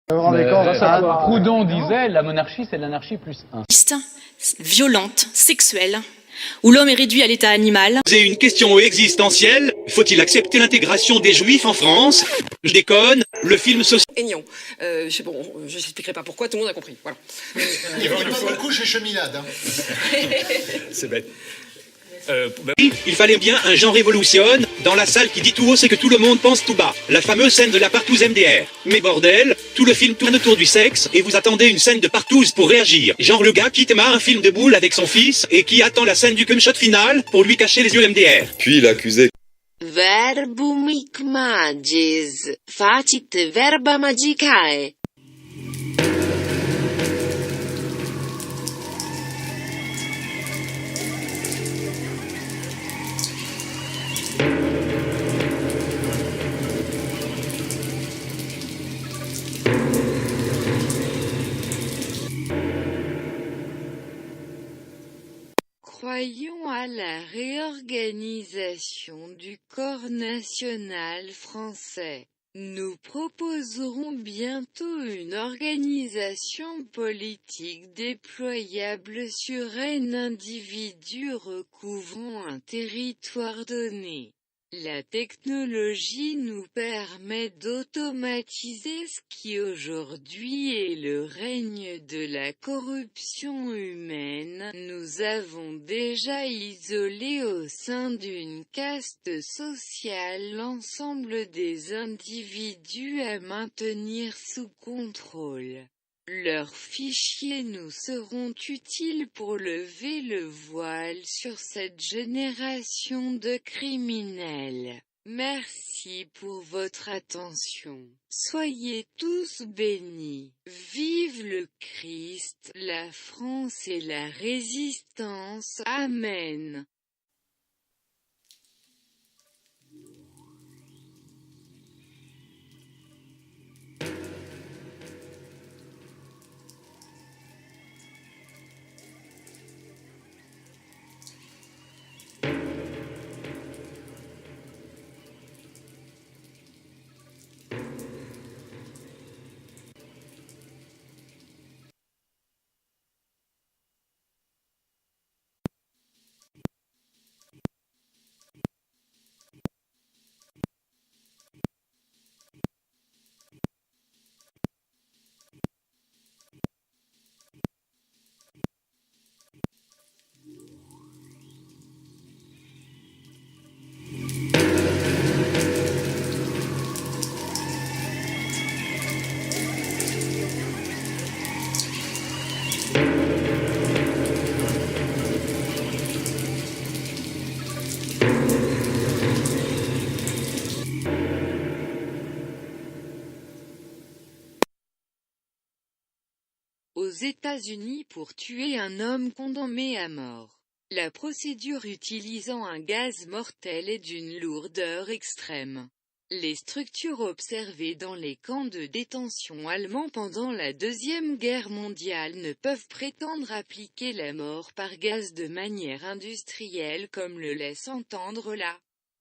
Proudhon disait la monarchie c'est l'anarchie plus 1. Violente, sexuelle, où l'homme est réduit à l'état animal. C'est une question existentielle. Faut-il accepter l'intégration des juifs en France? Je déconne, le film social... Aignan. Je n'expliquerai pas pourquoi, tout le monde a compris. Voilà. Il vole pas beaucoup chez Cheminade. Hein. C'est bête. Il fallait bien un genre révolution. Dans la salle qui dit tout haut, c'est que tout le monde pense tout bas. La fameuse scène de la partouze MDR. Mais bordel, tout le film tourne autour du sexe et vous attendez une scène de partouze pour réagir. Genre le gars qui démarre un film de boule avec son fils et qui attend la scène du cum shot final pour lui cacher les yeux MDR. Puis l'accusé. Verbum hic magis, facit verba magicae. Croyons à la réorganisation du corps national français. Nous proposerons bientôt une organisation politique déployable sur un individu recouvrant un territoire donné. La technologie nous permet d'automatiser ce qui aujourd'hui est le règne de la corruption humaine. Nous avons déjà isolé au sein d'une caste sociale l'ensemble des individus à maintenir sous contrôle. Leurs fichiers nous seront utiles pour lever le voile sur cette génération de criminels. Merci pour votre attention. Soyez tous bénis. Vive le Christ, la France et la résistance. Amen. Aux États-Unis pour tuer un homme condamné à mort. La procédure utilisant un gaz mortel est d'une lourdeur extrême. Les structures observées dans les camps de détention allemands pendant la Deuxième Guerre mondiale ne peuvent prétendre appliquer la mort par gaz de manière industrielle comme le laisse entendre la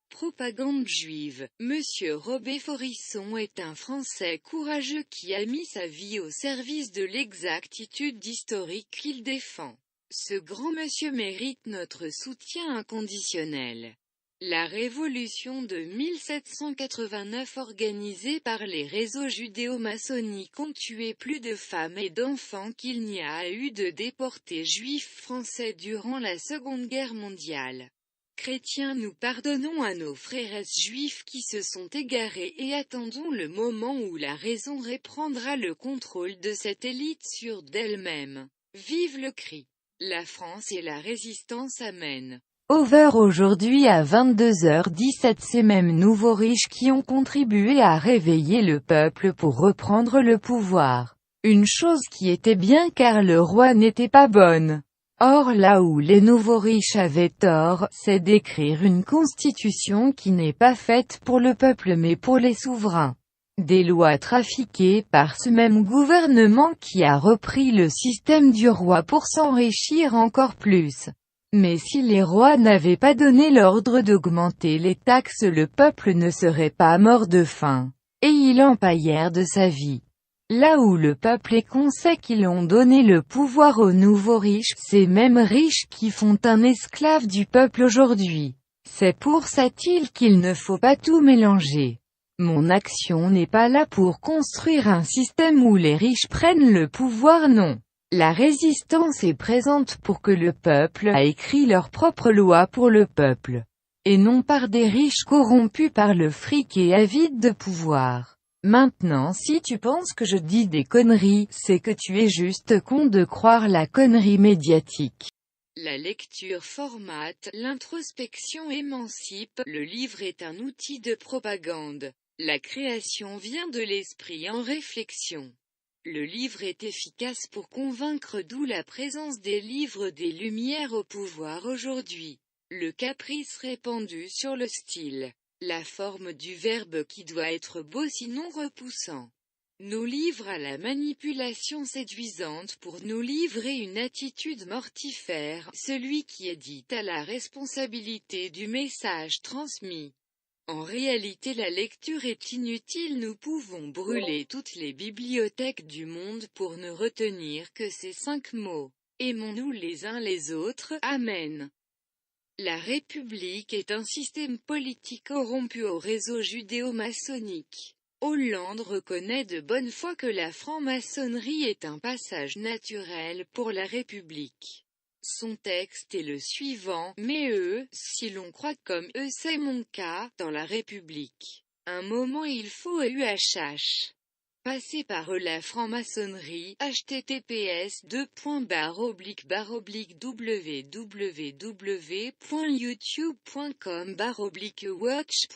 propagande juive. Monsieur Robert Forisson est un Français courageux qui a mis sa vie au service de l'exactitude historique qu'il défend. Ce grand monsieur mérite notre soutien inconditionnel. La révolution de 1789 organisée par les réseaux judéo-maçonniques ont tué plus de femmes et d'enfants qu'il n'y a eu de déportés juifs français durant la Seconde Guerre mondiale. Chrétiens, nous pardonnons à nos frères juifs qui se sont égarés et attendons le moment où la raison reprendra le contrôle de cette élite sur d'elle-même. Vive le Christ! La France et la résistance, amen. Over aujourd'hui à 22h17. Ces mêmes nouveaux riches qui ont contribué à réveiller le peuple pour reprendre le pouvoir. Une chose qui était bien car le roi n'était pas bonne. Or là où les nouveaux riches avaient tort, c'est d'écrire une constitution qui n'est pas faite pour le peuple mais pour les souverains. Des lois trafiquées par ce même gouvernement qui a repris le système du roi pour s'enrichir encore plus. Mais si les rois n'avaient pas donné l'ordre d'augmenter les taxes, le peuple ne serait pas mort de faim. Et il empaillèrent de sa vie. Là où le peuple est con, c'est qu'ils ont donné le pouvoir aux nouveaux riches, ces mêmes riches qui font un esclave du peuple aujourd'hui. C'est pour cette île qu'il ne faut pas tout mélanger. Mon action n'est pas là pour construire un système où les riches prennent le pouvoir, non. La résistance est présente pour que le peuple a écrit leurs propres lois pour le peuple. Et non par des riches corrompus par le fric et avides de pouvoir. Maintenant, si tu penses que je dis des conneries, c'est que tu es juste con de croire la connerie médiatique. La lecture formate, l'introspection émancipe, le livre est un outil de propagande. La création vient de l'esprit en réflexion. Le livre est efficace pour convaincre, d'où la présence des livres des Lumières au pouvoir aujourd'hui. Le caprice répandu sur le style. La forme du verbe qui doit être beau sinon repoussant. Nous livre à la manipulation séduisante pour nous livrer une attitude mortifère, celui qui est à la responsabilité du message transmis. En réalité la lecture est inutile, nous pouvons brûler toutes les bibliothèques du monde pour ne retenir que ces 5 mots. Aimons-nous les uns les autres, Amen. La République est un système politique corrompu au réseau judéo-maçonnique. Hollande reconnaît de bonne foi que la franc-maçonnerie est un passage naturel pour la République. Son texte est le suivant: mais si l'on croit comme eux, c'est mon cas, dans la République. Un moment il faut UHH. Passer par la franc-maçonnerie, https://www.youtube.com/watch.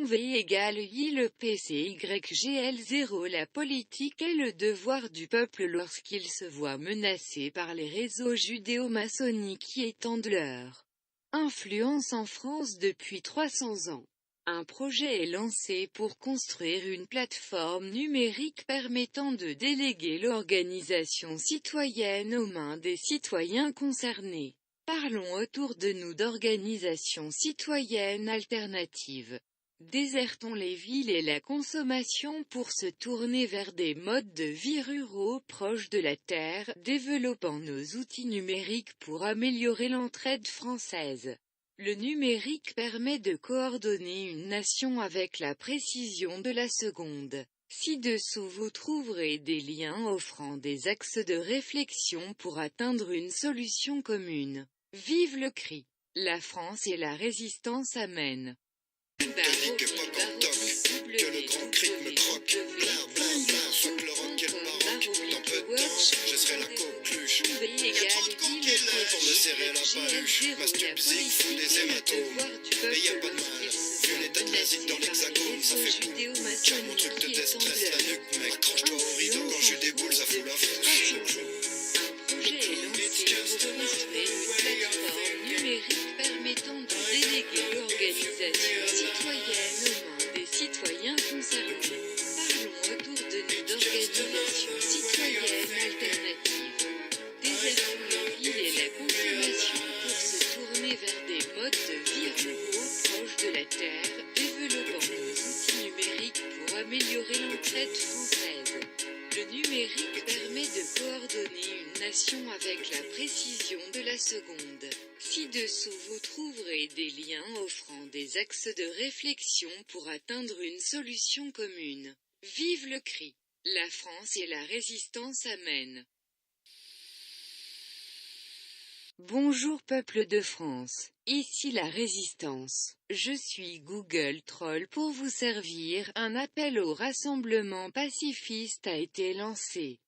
V égale I le PCYGL0. La politique est le devoir du peuple lorsqu'il se voit menacé par les réseaux judéo-maçonniques qui étendent leur influence en France depuis 300 ans. Un projet est lancé pour construire une plateforme numérique permettant de déléguer l'organisation citoyenne aux mains des citoyens concernés. Parlons autour de nous d'organisations citoyennes alternatives. Désertons les villes et la consommation pour se tourner vers des modes de vie ruraux proches de la terre, développant nos outils numériques pour améliorer l'entraide française. Le numérique permet de coordonner une nation avec la précision de la seconde. Ci-dessous vous trouverez des liens offrant des axes de réflexion pour atteindre une solution commune. Vive le cri! La France et la résistance, Amen. Que le grand cri me croque. Blair, blair, blair, soit que le rock et le baroque. Dans peu de temps, je serai la coqueluche. Y a trop de coquilles pour me serrer la paluche. Ma stupzik fout des hématomes. Et y a pas de mal. Vu l'état de la zig dans l'hexagone, ça fait boum. Tiens, mon truc te déstresse la nuque, mec. Accroche-toi au rideau quand j'ai des boules, ça fout la frousse. Numérique permettant de déléguer l'organisation citoyenne aux mains des citoyens concernés. Parlons autour de nous d'organisations citoyennes alternatives. Désertons les villes et la consommation pour se tourner vers des modes de vie ruraux proches de la terre, développant nos outils numériques pour améliorer l'entraide française. Le numérique permet de coordonner une nation avec la précision de la seconde. Ci-dessous vous trouverez des liens offrant des axes de réflexion pour atteindre une solution commune. Vive le cri! La France et la résistance, Amen. Bonjour peuple de France, ici la résistance. Je suis Google Troll pour vous servir. Un appel au rassemblement pacifiste a été lancé.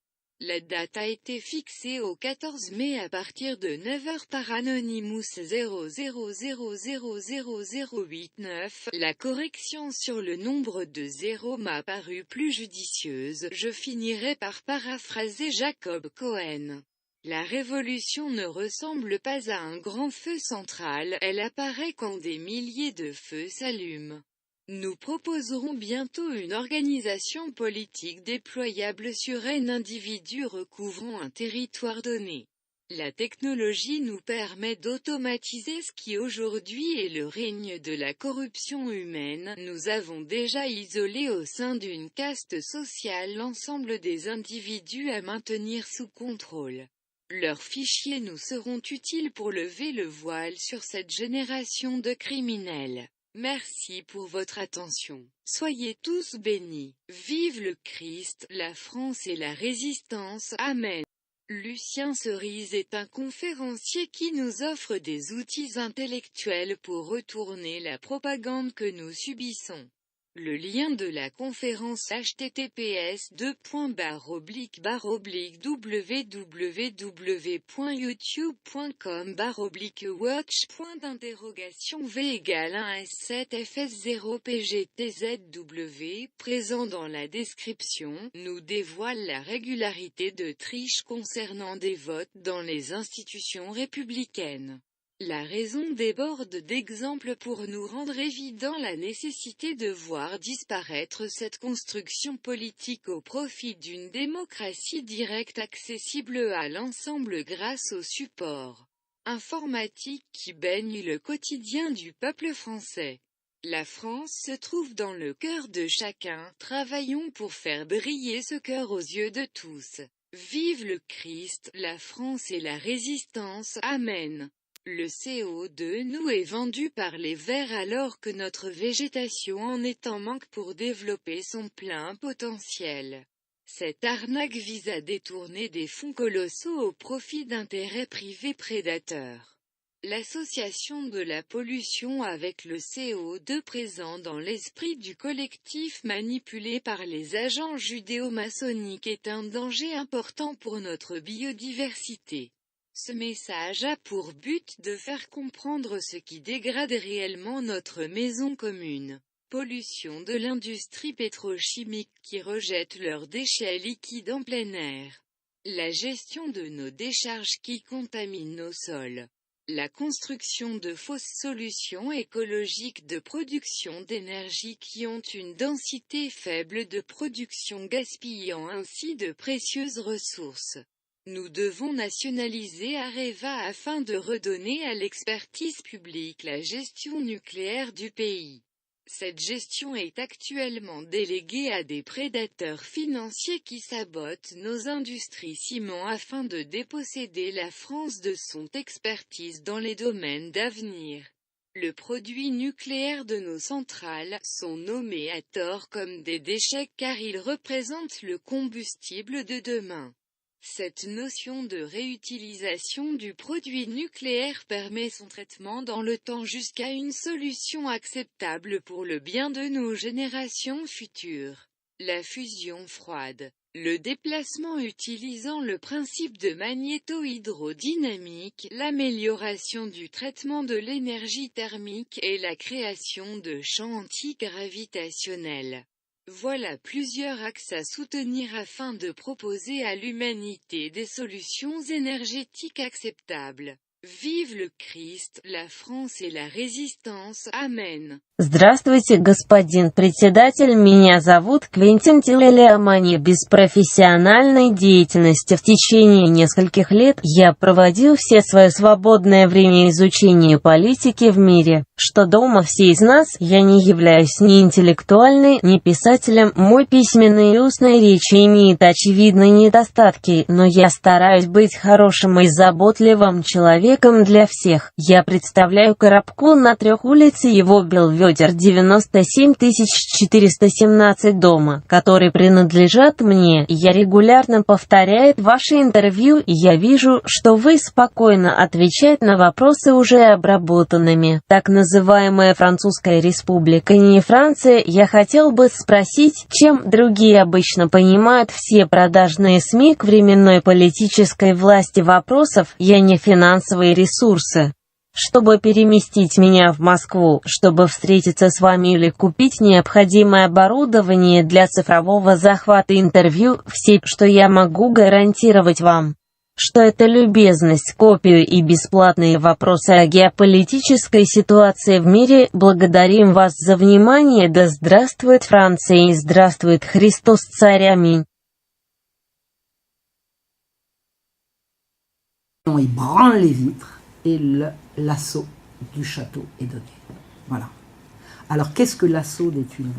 La date a été fixée au 14 mai à partir de 9h par Anonymous 00000089. La correction sur le nombre de zéros m'a paru plus judicieuse. Je finirai par paraphraser Jacob Cohen. La révolution ne ressemble pas à un grand feu central, elle apparaît quand des milliers de feux s'allument. Nous proposerons bientôt une organisation politique déployable sur un individu recouvrant un territoire donné. La technologie nous permet d'automatiser ce qui aujourd'hui est le règne de la corruption humaine. Nous avons déjà isolé au sein d'une caste sociale l'ensemble des individus à maintenir sous contrôle. Leurs fichiers nous seront utiles pour lever le voile sur cette génération de criminels. Merci pour votre attention. Soyez tous bénis. Vive le Christ, la France et la résistance. Amen. Lucien Cerise est un conférencier qui nous offre des outils intellectuels pour retourner la propagande que nous subissons. Le lien de la conférence https://www.youtube.com/watch.v = 1S7FS0PGTZW présent dans la description, nous dévoile la régularité de triche concernant des votes dans les institutions républicaines. La raison déborde d'exemples pour nous rendre évident la nécessité de voir disparaître cette construction politique au profit d'une démocratie directe accessible à l'ensemble grâce au support informatique qui baigne le quotidien du peuple français. La France se trouve dans le cœur de chacun, travaillons pour faire briller ce cœur aux yeux de tous. Vive le Christ, la France et la résistance. Amen. Le CO2 nous est vendu par les Verts alors que notre végétation en est en manque pour développer son plein potentiel. Cette arnaque vise à détourner des fonds colossaux au profit d'intérêts privés prédateurs. L'association de la pollution avec le CO2 présent dans l'esprit du collectif manipulé par les agents judéo-maçonniques est un danger important pour notre biodiversité. Ce message a pour but de faire comprendre ce qui dégrade réellement notre maison commune. Pollution de l'industrie pétrochimique qui rejette leurs déchets liquides en plein air. La gestion de nos décharges qui contaminent nos sols. La construction de fausses solutions écologiques de production d'énergie qui ont une densité faible de production gaspillant ainsi de précieuses ressources. Nous devons nationaliser Areva afin de redonner à l'expertise publique la gestion nucléaire du pays. Cette gestion est actuellement déléguée à des prédateurs financiers qui sabotent nos industries ciment afin de déposséder la France de son expertise dans les domaines d'avenir. Le produit nucléaire de nos centrales sont nommés à tort comme des déchets car ils représentent le combustible de demain. Cette notion de réutilisation du produit nucléaire permet son traitement dans le temps jusqu'à une solution acceptable pour le bien de nos générations futures. La fusion froide. Le déplacement utilisant le principe de magnéto-hydrodynamique, l'amélioration du traitement de l'énergie thermique et la création de champs antigravitationnels. Voilà plusieurs axes à soutenir afin de proposer à l'humanité des solutions énergétiques acceptables. Vive le Christ, la France et la résistance. Amen. Здравствуйте, господин председатель, меня зовут Квентин Тилелиамани. Без профессиональной деятельности в течение нескольких лет я проводил все свое свободное время изучению политики в мире. Что дома все из нас, я не являюсь ни интеллектуальной, ни писателем, мой письменной и устной речи имеет очевидные недостатки, но я стараюсь быть хорошим и заботливым человеком для всех. Я представляю Коробку на 3 улице его Белведер 97417 дома, которые принадлежат мне. Я регулярно повторяю ваши интервью, и я вижу, что вы спокойно отвечаете на вопросы уже обработанными. Так называемая Французская республика не Франция, я хотел бы спросить, чем другие обычно понимают все продажные СМИ к временной политической власти вопросов, я не финансовые ресурсы. Чтобы переместить меня в Москву, чтобы встретиться с вами или купить необходимое оборудование для цифрового захвата интервью, все, что я могу гарантировать вам, что это любезность, копию и бесплатные вопросы о геополитической ситуации в мире. Благодарим вас за внимание. Да здравствует Франция и здравствует Христос Царь. Аминь. Il branle les vitres et l'assaut du château est donné. Voilà. Alors qu'est-ce que l'assaut des Tuileries?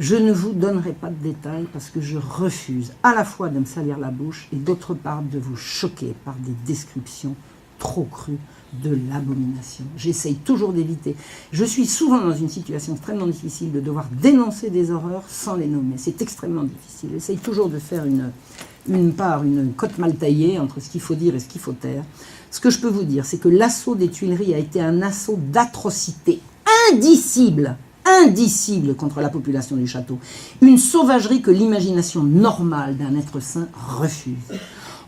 Je ne vous donnerai pas de détails parce que je refuse à la fois de me salir la bouche et d'autre part de vous choquer par des descriptions trop crues de l'abomination. J'essaye toujours d'éviter. Je suis souvent dans une situation extrêmement difficile de devoir dénoncer des horreurs sans les nommer. C'est extrêmement difficile. J'essaye toujours de faire une cote mal taillée entre ce qu'il faut dire et ce qu'il faut taire. Ce que je peux vous dire, c'est que l'assaut des Tuileries a été un assaut d'atrocité indicible contre la population du château. Une sauvagerie que l'imagination normale d'un être sain refuse.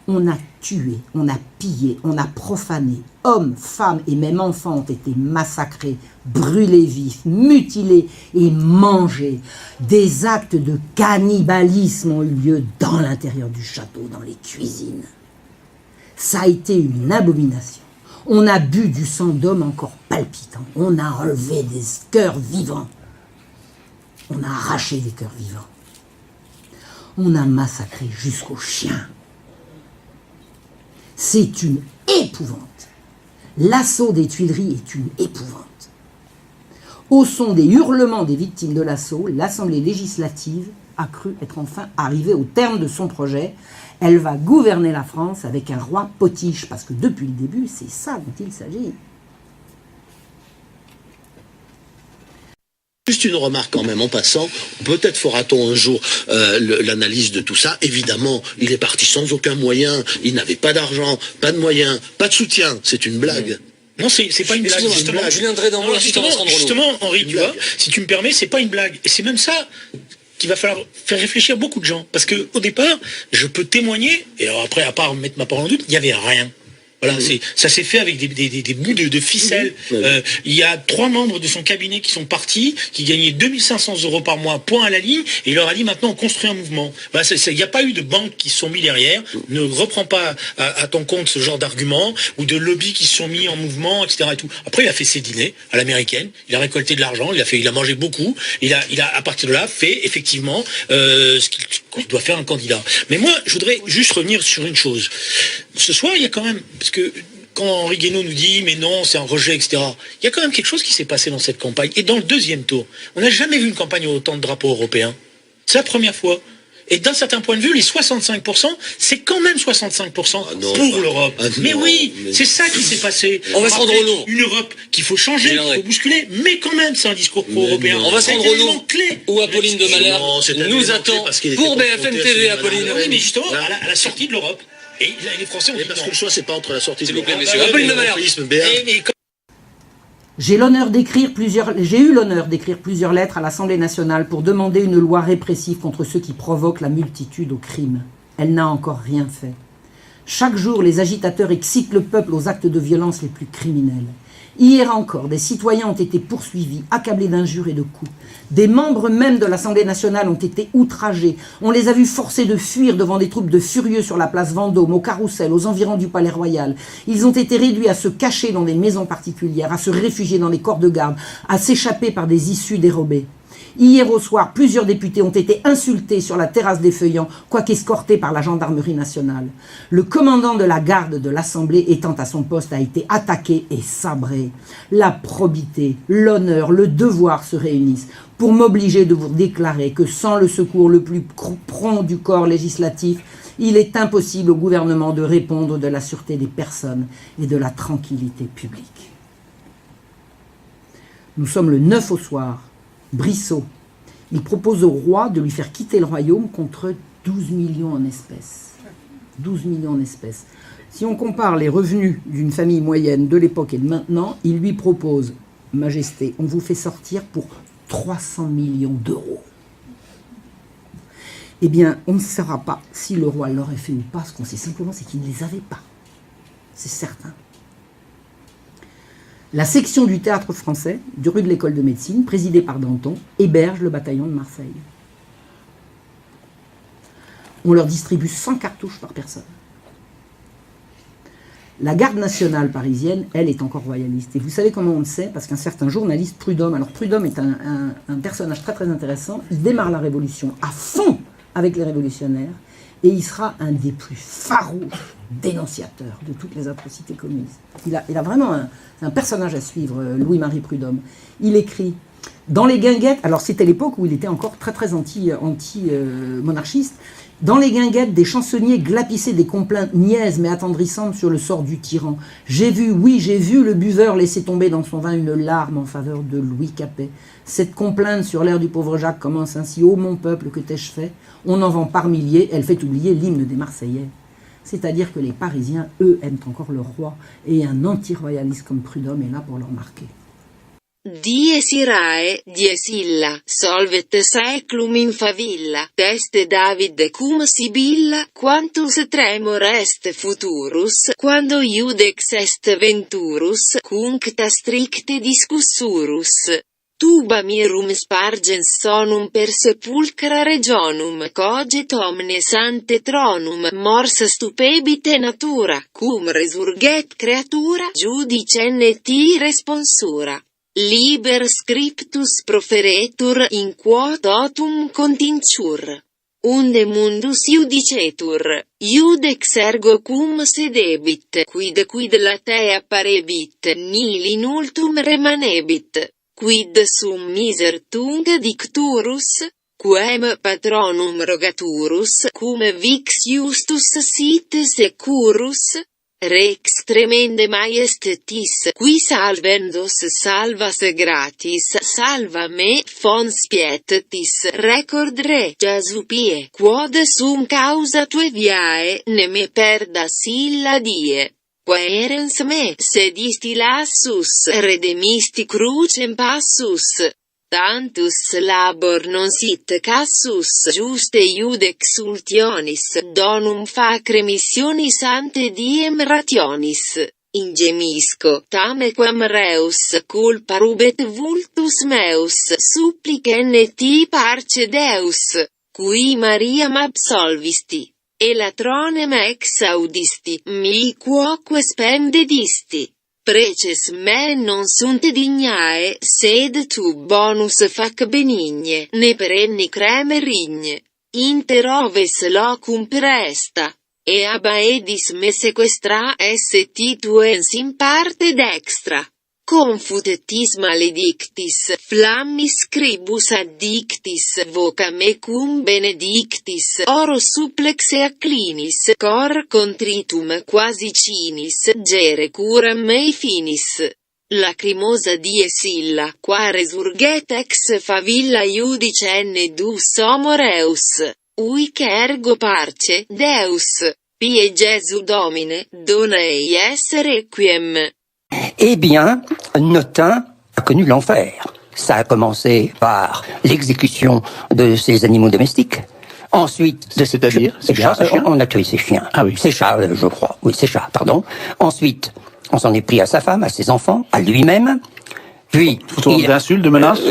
On a tué, on a pillé, on a profané. Hommes, femmes et même enfants ont été massacrés, brûlés vifs, mutilés et mangés. Des actes de cannibalisme ont eu lieu dans l'intérieur du château, dans les cuisines. Ça a été une abomination. On a bu du sang d'hommes encore palpitants. On a enlevé des cœurs vivants. On a arraché des cœurs vivants. On a massacré jusqu'aux chiens. C'est une épouvante. L'assaut des Tuileries est une épouvante. Au son des hurlements des victimes de l'assaut, l'Assemblée législative a cru être enfin arrivée au terme de son projet. Elle va gouverner la France avec un roi potiche, parce que depuis le début, c'est ça dont il s'agit. Juste une remarque quand même en passant, peut-être fera-t-on un jour l'analyse de tout ça. Évidemment, il est parti sans aucun moyen, il n'avait pas d'argent, pas de moyens, pas de soutien, c'est une blague. Non, c'est pas une blague, justement. Julien Drey dans Justement, Henri, tu vois, si tu me permets, c'est pas une blague. Et c'est même ça qu'il va falloir faire réfléchir beaucoup de gens. Parce que au départ, je peux témoigner, et alors après, à part mettre ma parole en doute, il n'y avait rien. Voilà, ça s'est fait avec des bouts de ficelle. Il y a 3 membres de son cabinet qui sont partis, qui gagnaient 2500 € par mois, point à la ligne, et il leur a dit maintenant on construit un mouvement. Voilà, il n'y a pas eu de banques qui se sont mis derrière. Ne reprends pas à ton compte ce genre d'arguments ou de lobbies qui se sont mis en mouvement, etc. Et tout. Après, il a fait ses dîners à l'américaine, il a récolté de l'argent, il a mangé beaucoup, il a à partir de là fait effectivement ce qu'il doit faire un candidat. Mais moi, je voudrais juste revenir sur une chose. Ce soir, il y a quand même, parce que quand Henri Guénaud nous dit mais non, c'est un rejet, etc., il y a quand même quelque chose qui s'est passé dans cette campagne. Et dans le deuxième tour, on n'a jamais vu une campagne où autant de drapeaux européens. C'est la première fois. Et d'un certain point de vue, les 65%, c'est quand même 65% pour l'Europe. Mais oui, c'est ça qui s'est passé. On va se rendre au nom. Une Europe qu'il faut changer, qu'il faut bousculer, mais quand même, c'est un discours pro-européen. On va se rendre au nom. Où Apolline de Malherbe nous attend pour BFM TV, Apolline. Oui, mais justement, à la sortie de l'Europe. Et les Français ont dit parce que le choix, c'est pas entre la sortie de l'Europe et J'ai eu l'honneur d'écrire plusieurs lettres à l'Assemblée nationale pour demander une loi répressive contre ceux qui provoquent la multitude au crime. Elle n'a encore rien fait. Chaque jour, les agitateurs excitent le peuple aux actes de violence les plus criminels. Hier encore, des citoyens ont été poursuivis, accablés d'injures et de coups. Des membres même de l'Assemblée nationale ont été outragés. On les a vus forcés de fuir devant des troupes de furieux sur la place Vendôme, au Carrousel, aux environs du Palais Royal. Ils ont été réduits à se cacher dans des maisons particulières, à se réfugier dans les corps de garde, à s'échapper par des issues dérobées. Hier au soir, plusieurs députés ont été insultés sur la terrasse des Feuillants, quoique escortés par la gendarmerie nationale. Le commandant de la garde de l'Assemblée étant à son poste a été attaqué et sabré. La probité, l'honneur, le devoir se réunissent pour m'obliger de vous déclarer que sans le secours le plus prompt du corps législatif, il est impossible au gouvernement de répondre de la sûreté des personnes et de la tranquillité publique. Nous sommes le 9 au soir. Brissot, il propose au roi de lui faire quitter le royaume contre 12 millions en espèces. 12 millions en espèces. Si on compare les revenus d'une famille moyenne de l'époque et de maintenant, il lui propose, Majesté, on vous fait sortir pour 300 millions d'euros. Eh bien, on ne saura pas si le roi l'aurait fait ou pas. Ce qu'on sait simplement, c'est qu'il ne les avait pas. C'est certain. La section du théâtre français, du rue de l'école de médecine, présidée par Danton, héberge le bataillon de Marseille. On leur distribue 100 cartouches par personne. La garde nationale parisienne, elle, est encore royaliste. Et vous savez comment on le sait? Parce qu'un certain journaliste, Prudhomme, alors Prudhomme est un personnage très très intéressant, il démarre la Révolution à fond avec les révolutionnaires, Et il sera un des plus farouches dénonciateurs de toutes les atrocités communistes. Il a vraiment un personnage à suivre, Louis-Marie Prudhomme. Il écrit dans les guinguettes, alors c'était l'époque où il était encore très très anti-monarchiste, dans les guinguettes, des chansonniers glapissaient des complaintes niaises mais attendrissantes sur le sort du tyran. J'ai vu le buveur laisser tomber dans son vin une larme en faveur de Louis Capet. Cette complainte sur l'air du pauvre Jacques commence ainsi. Ô mon peuple, que t'ai-je fait? On en vend par milliers, elle fait oublier l'hymne des Marseillais. C'est-à-dire que les Parisiens, eux, aiment encore le roi, et un anti-royaliste comme Prudhomme est là pour leur marquer. Dies irae, dies illa, solvet saeclum in favilla, teste David cum Sibilla, quantus tremor est futurus, quando iudex est venturus, cuncta stricte discussurus. Tuba mirum spargens sonum per sepulcra regionum, coget omnes ante tronum, mors stupebite natura, cum resurget creatura, judicenne ti responsura. Liber scriptus proferetur in quo totum continciur. Unde mundus iudicetur, iudex ergo cum sedebit, quid latea parebit, nihil inultum remanebit. Quid sum miser tunc dicturus, quem patronum rogaturus, cum vix justus sit securus, rex tremende majestatis, qui salvendos salvas gratis, salva me, fons pietis, record re, Jasupie, quod sum causa tue viae, ne me perdas illa die. Quaerens me, sedisti lassus, redemisti crucem passus. Tantus labor non sit cassus, juste iudex ultionis, donum facre missionis ante diem rationis. Ingemisco, tamequam reus, culpa rubet vultus meus, supplicenne ti parce Deus, qui Mariam absolvisti. E latronem ex audisti, mi quoque spendedisti. Preces me non sunt dignae, sed tu bonus fac benigne, ne perenni creme rigne. Inter oves locum presta. E abaedis me sequestra esse tituens in parte dextra. Confutetis maledictis, flammis scribus addictis, voca me cum benedictis, oro supplexe acclinis, cor contritum quasi cinis, gere curam mei finis. Lacrimosa dies illa, qua resurget ex favilla iudicenne dus homo reus, uic ergo parce, Deus, pie Jesu Domine, dona ei esse requiem. Eh bien, Notin a connu l'enfer. Ça a commencé par l'exécution de ses animaux domestiques. Ensuite, c'est-à-dire ses chats, on a tué ses chiens. Ah oui. Ses chats, je crois. Oui, ses chats, pardon. Ensuite, on s'en est pris à sa femme, à ses enfants, à lui-même. Puis, d'insultes, de menaces,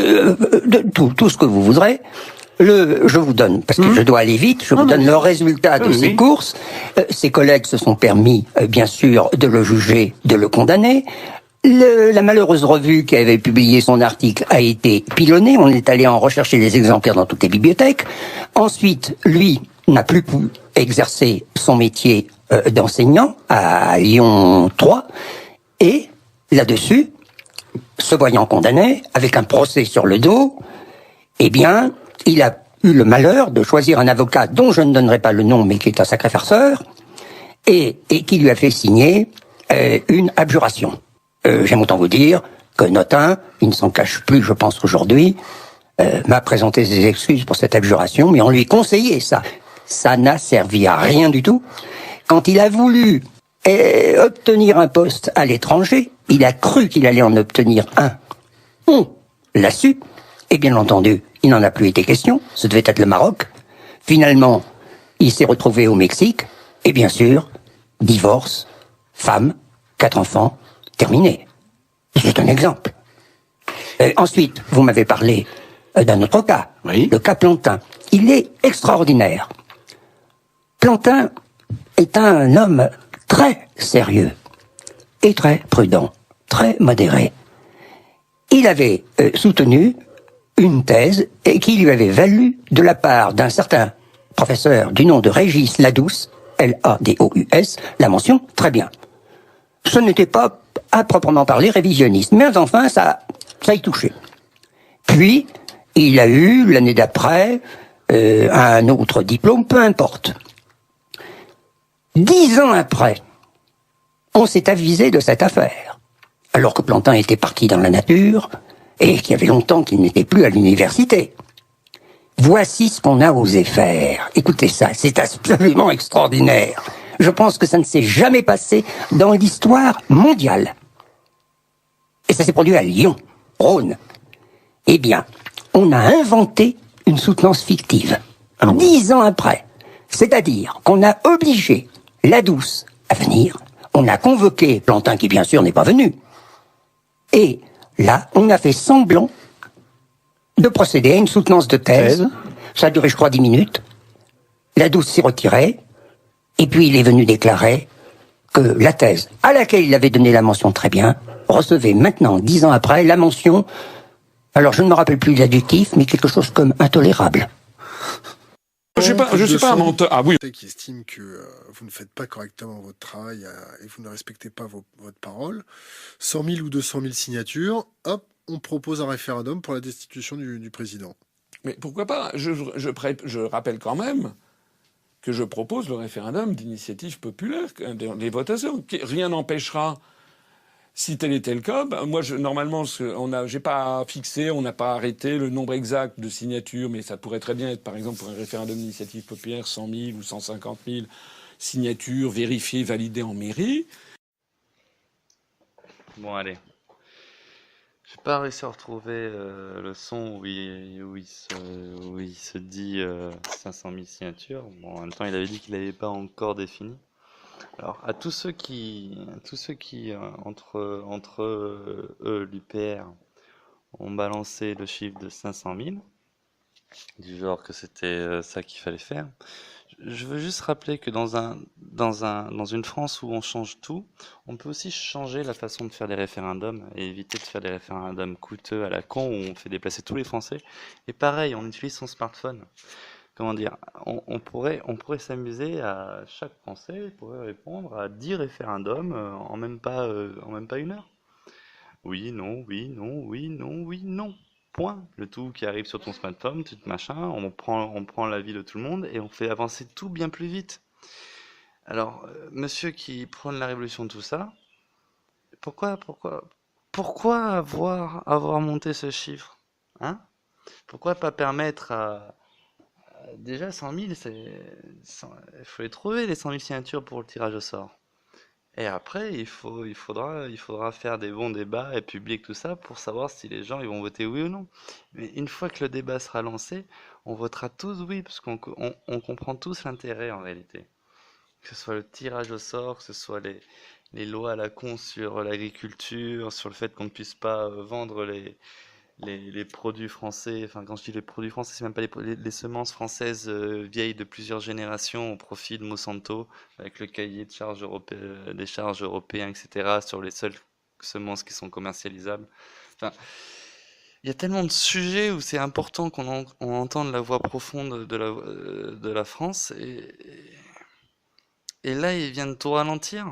tout ce que vous voudrez. Je vous donne, parce que je dois aller vite, je vous donne le résultat de ces courses. Ses collègues se sont permis, bien sûr, de le juger, de le condamner. La malheureuse revue qui avait publié son article a été pilonnée. On est allé en rechercher des exemplaires dans toutes les bibliothèques. Ensuite, lui n'a plus pu exercer son métier d'enseignant à Lyon 3. Et là-dessus, se voyant condamné, avec un procès sur le dos, eh bien, il a eu le malheur de choisir un avocat dont je ne donnerai pas le nom, mais qui est un sacré farceur, et qui lui a fait signer une abjuration. J'aime autant vous dire que Notin, il ne s'en cache plus, je pense aujourd'hui, m'a présenté ses excuses pour cette abjuration, mais on lui conseillait ça. Ça n'a servi à rien du tout. Quand il a voulu obtenir un poste à l'étranger, il a cru qu'il allait en obtenir un. On l'a su, et bien entendu, il n'en a plus été question, ce devait être le Maroc. Finalement, il s'est retrouvé au Mexique, et bien sûr, divorce, femme, 4 enfants, terminé. C'est un exemple. Ensuite, vous m'avez parlé d'un autre cas, le cas Plantin. Il est extraordinaire. Plantin est un homme très sérieux et très prudent, très modéré. Il avait soutenu une thèse et qui lui avait valu de la part d'un certain professeur du nom de Régis Ladouce, L-A-D-O-U-S, la mention très bien. Ce n'était pas à proprement parler révisionniste, mais enfin ça y touchait. Puis, il a eu, l'année d'après, un autre diplôme, peu importe. 10 ans après, on s'est avisé de cette affaire, alors que Plantin était parti dans la nature, et qu'il y avait longtemps qu'il n'était plus à l'université. Voici ce qu'on a osé faire. Écoutez ça, c'est absolument extraordinaire. Je pense que ça ne s'est jamais passé dans l'histoire mondiale. Et ça s'est produit à Lyon, Rhône. Eh bien, on a inventé une soutenance fictive. 10 ans après. C'est-à-dire qu'on a obligé Ladouce à venir. On a convoqué Plantin, qui bien sûr n'est pas venu. Et là, on a fait semblant de procéder à une soutenance de thèse. Ça a duré, je crois, 10 minutes. Ladouce s'est retiré. Et puis il est venu déclarer que la thèse, à laquelle il avait donné la mention très bien, recevait maintenant, 10 ans après, la mention, alors je ne me rappelle plus l'adjectif, mais quelque chose comme intolérable. Je suis pas un menteur. Ah oui. Qui estime que vous ne faites pas correctement votre travail et vous ne respectez pas votre parole. 100 000 ou 200 000 signatures, hop, on propose un référendum pour la destitution du président. Mais pourquoi pas? Je rappelle quand même que je propose le référendum d'initiative populaire, les votations. Rien n'empêchera, si tel était le cas, moi, normalement, j'ai pas fixé, on n'a pas arrêté le nombre exact de signatures, mais ça pourrait très bien être, par exemple, pour un référendum d'initiative populaire, 100 000 ou 150 000 signatures vérifiées, validées en mairie. Bon, allez. J'ai pas réussi à retrouver le son où il se dit 500 000 signatures. Bon, en même temps, il avait dit qu'il n'avait pas encore défini. Alors, à tous ceux qui entre eux, l'UPR, ont balancé le chiffre de 500 000, du genre que c'était ça qu'il fallait faire. Je veux juste rappeler que dans une France où on change tout, on peut aussi changer la façon de faire des référendums et éviter de faire des référendums coûteux à la con où on fait déplacer tous les Français. Et pareil, on utilise son smartphone. Comment dire, on pourrait s'amuser à chaque Français pourrait répondre à 10 référendums en même pas une heure. Oui, non, oui, non, oui, non, oui, non. Point. Le tout qui arrive sur ton smartphone, tout machin, on prend l'avis de tout le monde et on fait avancer tout bien plus vite. Alors, monsieur qui prône la révolution de tout ça, pourquoi avoir monté ce chiffre, hein? Pourquoi pas permettre à déjà 100 000, il faut les trouver les 100 000 signatures pour le tirage au sort. Et après, il faudra faire des bons débats et publier tout ça pour savoir si les gens ils vont voter oui ou non. Mais une fois que le débat sera lancé, on votera tous oui, parce qu'on comprend tous l'intérêt en réalité. Que ce soit le tirage au sort, que ce soit les lois à la con sur l'agriculture, sur le fait qu'on ne puisse pas vendre les produits français, enfin quand je dis les produits français, c'est même pas les semences françaises vieilles de plusieurs générations au profit de Monsanto, avec le cahier de charges des charges européens, etc., sur les seules semences qui sont commercialisables. Enfin, il y a tellement de sujets où c'est important qu'on entende la voix profonde de la France, et là, il vient de tout ralentir.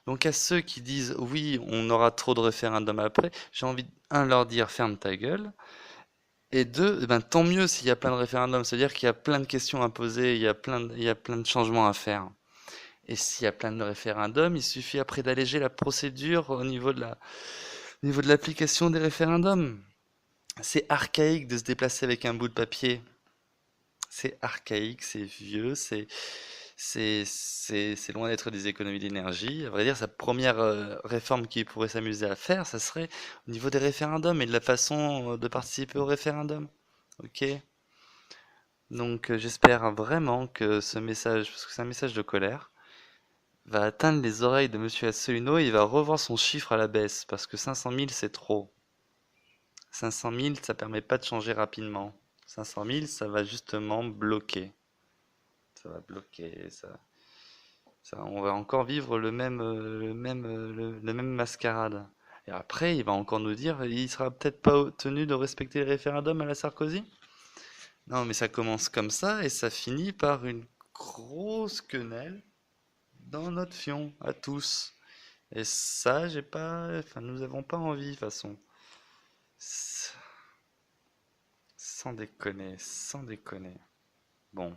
Donc à ceux qui disent oui, on aura trop de référendums après, j'ai envie de leur dire ferme ta gueule, et deux, tant mieux s'il y a plein de référendums, c'est-à-dire qu'il y a plein de questions à poser, il y a plein de changements à faire. Et s'il y a plein de référendums, il suffit après d'alléger la procédure au niveau de l'application des référendums. C'est archaïque de se déplacer avec un bout de papier. C'est archaïque, c'est vieux, c'est loin d'être des économies d'énergie. À vrai dire, sa première réforme qu'il pourrait s'amuser à faire, ça serait au niveau des référendums et de la façon de participer au référendum. Ok? Donc j'espère vraiment que ce message, parce que c'est un message de colère, va atteindre les oreilles de Monsieur Asselineau et il va revoir son chiffre à la baisse, parce que 500 000 c'est trop. 500 000 ça permet pas de changer rapidement. 500 000 ça va justement bloquer. Ça va bloquer, on va encore vivre le même mascarade. Et après, il va encore nous dire, il sera peut-être pas tenu de respecter les référendums à la Sarkozy. Non, mais ça commence comme ça et ça finit par une grosse quenelle dans notre fion, à tous. Et ça, j'ai pas... Enfin, nous avons pas envie, de toute façon. Sans déconner, sans déconner. Bon.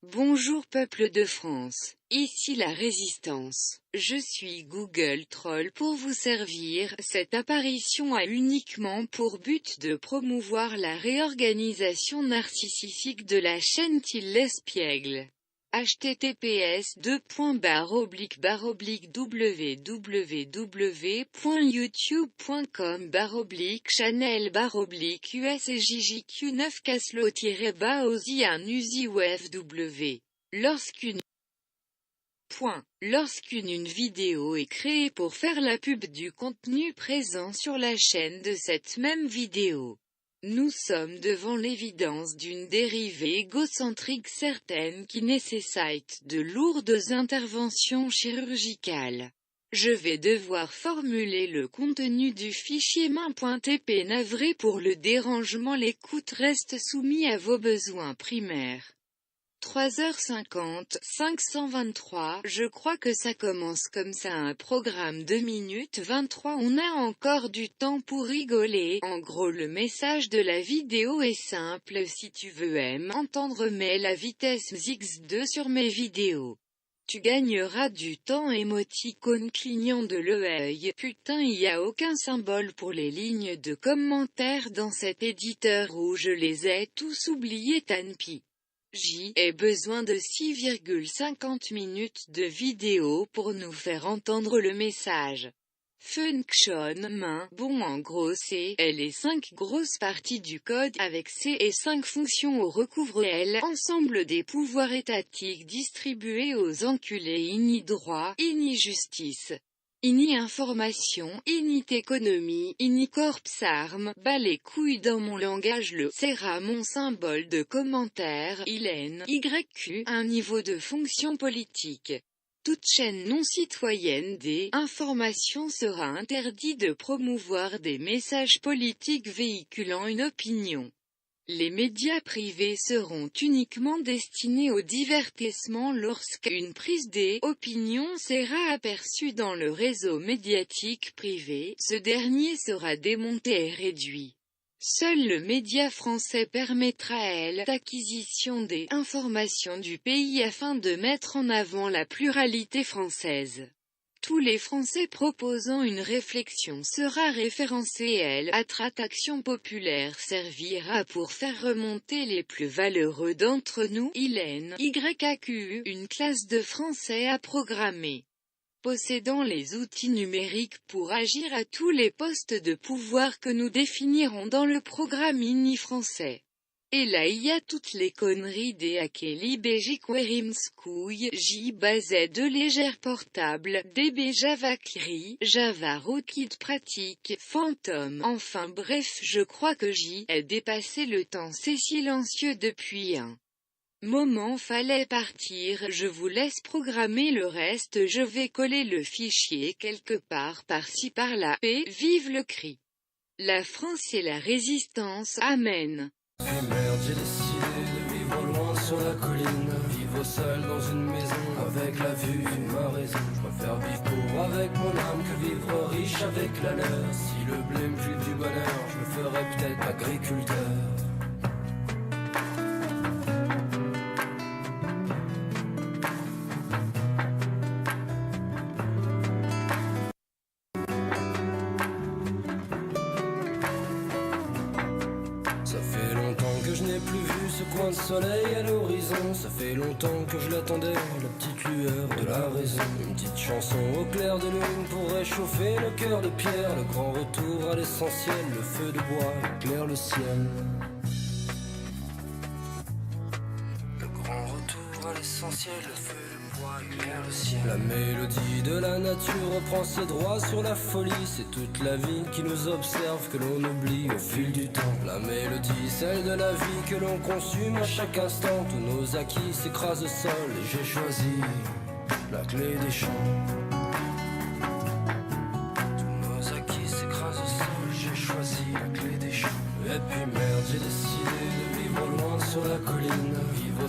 Bonjour peuple de France, ici la Résistance. Je suis Google Troll pour vous servir. Cette apparition a uniquement pour but de promouvoir la réorganisation narcissique de la chaîne Till L'Espiègle. https://www.youtube.com/channel/usj9caslo-osi1uziwfw. Lorsqu'une vidéo est créée pour faire la pub du contenu présent sur la chaîne de cette même vidéo, nous sommes devant l'évidence d'une dérive égocentrique certaine qui nécessite de lourdes interventions chirurgicales. Je vais devoir formuler le contenu du fichier main.tp. Navré pour le dérangement, l'écoute reste soumise à vos besoins primaires. 3h50, 523, je crois que ça commence comme ça un programme 2 minutes 23, on a encore du temps pour rigoler. En gros le message de la vidéo est simple, si tu veux entendre mets la vitesse X2 sur mes vidéos. Tu gagneras du temps. Émoticône clignant de l'œil. Putain, y a aucun symbole pour les lignes de commentaires dans cet éditeur où je les ai tous oubliés. Tanpi. J'ai besoin de 6,50 minutes de vidéo pour nous faire entendre le message. Function main. Bon, en gros c'est les 5 grosses parties du code avec C et 5 fonctions au recouvre L, ensemble des pouvoirs étatiques distribués aux enculés. Ini droit, ini justice, ini information, ini économie, ini corps armes. Bas les couilles dans mon langage, le sera mon symbole de commentaire. ILN, YQ, un niveau de fonction politique. Toute chaîne non citoyenne des informations sera interdit de promouvoir des messages politiques véhiculant une opinion. Les médias privés seront uniquement destinés au divertissement lorsqu'une prise d'opinion sera aperçue dans le réseau médiatique privé, ce dernier sera démonté et réduit. Seul le média français permettra l'acquisition des informations du pays afin de mettre en avant la pluralité française. Tous les Français proposant une réflexion sera référencé. Attraction populaire servira pour faire remonter les plus valeureux d'entre nous. ILN, YAQ, une classe de français à programmer. Possédant les outils numériques pour agir à tous les postes de pouvoir que nous définirons dans le programme INI français. Et là il y a toutes les conneries des Akeli BJ Querimskouille, JBZ de légère portable, DB Java Kri, Java Rootkit pratique, Phantom, enfin bref je crois que j'y ai dépassé le temps. C'est silencieux depuis un moment, fallait partir. Je vous laisse programmer le reste, je vais coller le fichier quelque part par-ci par-là, et vive le cri. La France et la résistance, amen. Puis merde, j'ai décidé de vivre loin sur la colline, vivre seul dans une maison avec la vue de ma raison. Je préfère vivre pauvre avec mon âme que vivre riche avec la leur. Si le blé me file du bonheur, je me ferais peut-être agriculteur. Coin de soleil à l'horizon, ça fait longtemps que je l'attendais, la petite lueur de la raison. Une petite chanson au clair de lune pour réchauffer le cœur de pierre. Le grand retour à l'essentiel, le feu de bois éclaire le ciel. Le grand retour à l'essentiel, le feu de bois éclaire le ciel. La mélodie de la nature reprend ses droits sur la folie. C'est toute la vie qui nous observe, que l'on oublie au fil du temps. La mélodie, celle de la vie que l'on consume à chaque instant. Tous nos acquis s'écrasent au sol et j'ai choisi la clé des champs. Tous nos acquis s'écrasent au sol, j'ai choisi la clé des champs. Et puis merde, j'ai décidé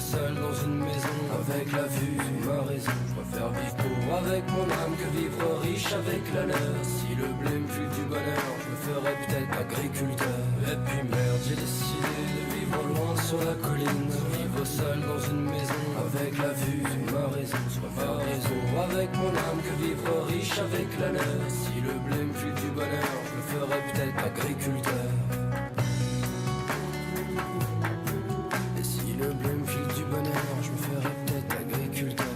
seul dans une maison avec la vue, ma raison. Je préfère vivre pauvre avec mon âme que vivre riche avec la leur. Si le blé me file du bonheur, je me ferais peut-être agriculteur. Et puis merde, j'ai décidé de vivre loin sur la colline, vivre seul dans une maison avec la vue, ma raison. Je préfère vivre pauvre avec mon âme que vivre riche avec la leur. Si le blé me file du bonheur, je me ferais peut-être agriculteur. Et si le blé me file du bonheur, je me ferais peut-être agriculteur.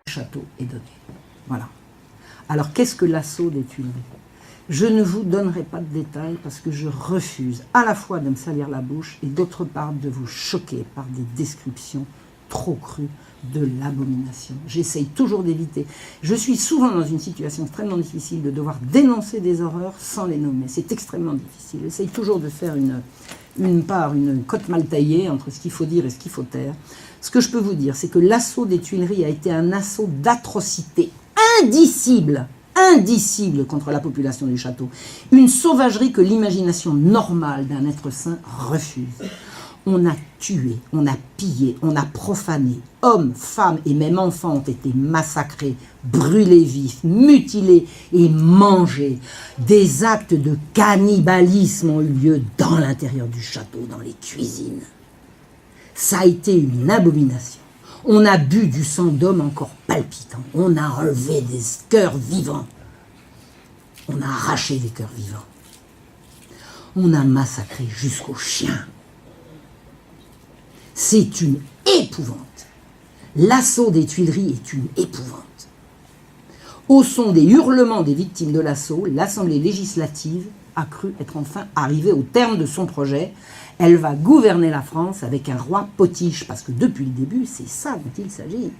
Château est donné. Voilà. Alors, qu'est-ce que l'assaut des Tuileries? Je ne vous donnerai pas de détails parce que je refuse à la fois de me salir la bouche et d'autre part de vous choquer par des descriptions trop crues de l'abomination. J'essaye toujours d'éviter. Je suis souvent dans une situation extrêmement difficile de devoir dénoncer des horreurs sans les nommer. C'est extrêmement difficile. J'essaye toujours de faire une cote mal taillée entre ce qu'il faut dire et ce qu'il faut taire. Ce que je peux vous dire, c'est que l'assaut des Tuileries a été un assaut d'atrocité indicible contre la population du château. Une sauvagerie que l'imagination normale d'un être sain refuse. On a tué, on a pillé, on a profané. Hommes, femmes et même enfants ont été massacrés, brûlés vifs, mutilés et mangés. Des actes de cannibalisme ont eu lieu dans l'intérieur du château, dans les cuisines. Ça a été une abomination. On a bu du sang d'hommes encore palpitant. On a enlevé des cœurs vivants. On a arraché des cœurs vivants. On a massacré jusqu'aux chiens. C'est une épouvante. L'assaut des Tuileries est une épouvante. Au son des hurlements des victimes de l'assaut, l'Assemblée législative a cru être enfin arrivée au terme de son projet. Elle va gouverner la France avec un roi potiche, parce que depuis le début, c'est ça dont il s'agit.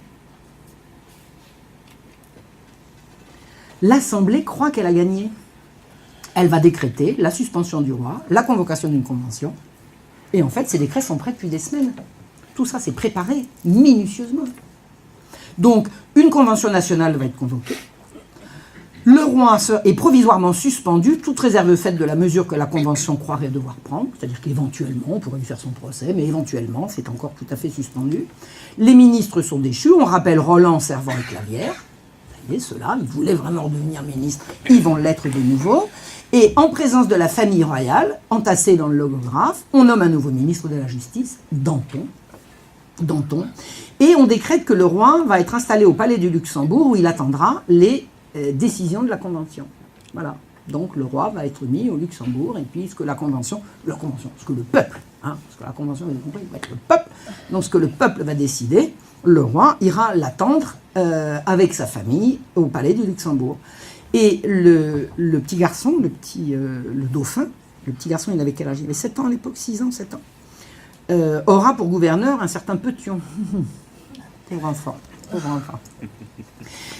L'Assemblée croit qu'elle a gagné. Elle va décréter la suspension du roi, la convocation d'une convention, et en fait, ces décrets sont prêts depuis des semaines. Tout ça, c'est préparé minutieusement. Donc, une convention nationale va être convoquée. Le roi est provisoirement suspendu, toute réserve faite de la mesure que la Convention croirait devoir prendre, c'est-à-dire qu'éventuellement, on pourrait lui faire son procès, mais éventuellement, c'est encore tout à fait suspendu. Les ministres sont déchus, on rappelle Roland, Servan et Clavière. Vous voyez, ceux-là, ils voulaient vraiment devenir ministres, ils vont l'être de nouveau. Et en présence de la famille royale, entassée dans le logographe, on nomme un nouveau ministre de la Justice, Danton, et on décrète que le roi va être installé au palais du Luxembourg, où il attendra les décision de la Convention. Voilà. Donc le roi va être mis au Luxembourg, et puis ce que la Convention, ce que le peuple, parce que la Convention, vous avez compris, va être le peuple, donc ce que le peuple va décider, le roi ira l'attendre avec sa famille au palais du Luxembourg. Et le petit garçon, le dauphin, le petit garçon, il avait quel âge? Il avait 7 ans à l'époque, 6 ans, 7 ans, aura pour gouverneur un certain Petion. Pauvre enfant.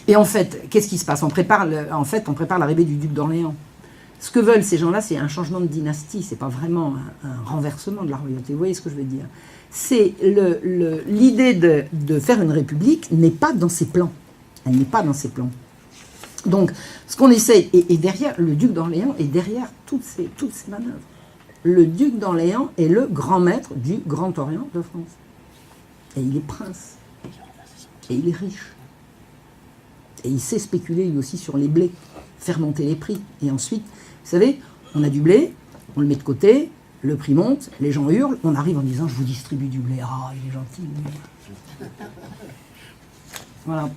Et en fait, qu'est-ce qui se passe? On prépare l'arrivée du duc d'Orléans. Ce que veulent ces gens-là, c'est un changement de dynastie, c'est pas vraiment un renversement de la royauté. Vous voyez ce que je veux dire? C'est l'idée de faire une république n'est pas dans ses plans. Elle n'est pas dans ses plans. Donc, ce qu'on essaye, et derrière, le duc d'Orléans est derrière toutes ces manœuvres. le duc d'Orléans est le grand maître du Grand Orient de France. Et il est prince. Et il est riche. Et il sait spéculer lui aussi sur les blés, faire monter les prix. Et ensuite, vous savez, on a du blé, on le met de côté, le prix monte, les gens hurlent, on arrive en disant « je vous distribue du blé ». Ah, il est gentil. Voilà.